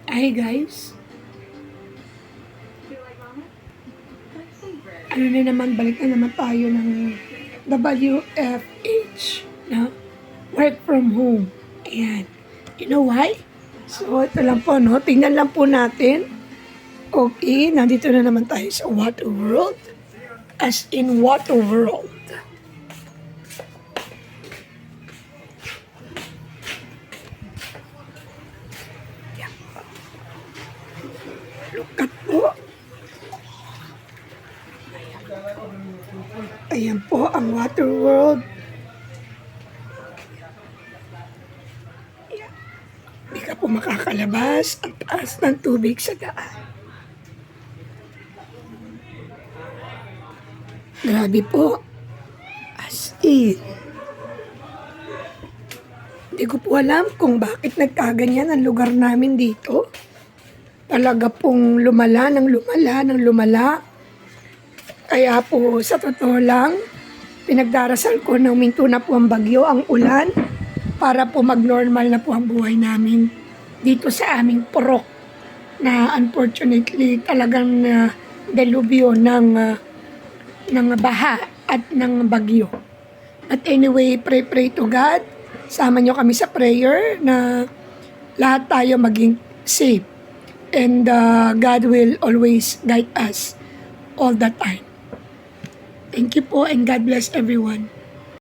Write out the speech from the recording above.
Hi guys, ano na naman, balik na naman tayo ng WFH, no? Work from home. Ayan. You know why? So, ito lang po, no? Tingnan lang po natin. Okay, nandito na naman tayo sa Water World. As in Water World. Ayan. Look at po. Ayan po ang Water World. Ayan. Hindi ka po makakalabas. Ang taas ng tubig sa daan. Grabe po. As in. Hindi ko po alam kung bakit nagkaganyan ang lugar namin dito. Talaga pong lumala ng lumala ng lumala. Kaya po sa totoo lang, pinagdarasal ko na huminto na po ang bagyo, ang ulan, para po mag-normal na po ang buhay namin dito sa aming purok na unfortunately talagang delubyo ng baha at ng bagyo. But anyway, pray to God. Sama nyo kami sa prayer na lahat tayo maging safe. And God will always guide us all the time. Thank you po and God bless everyone.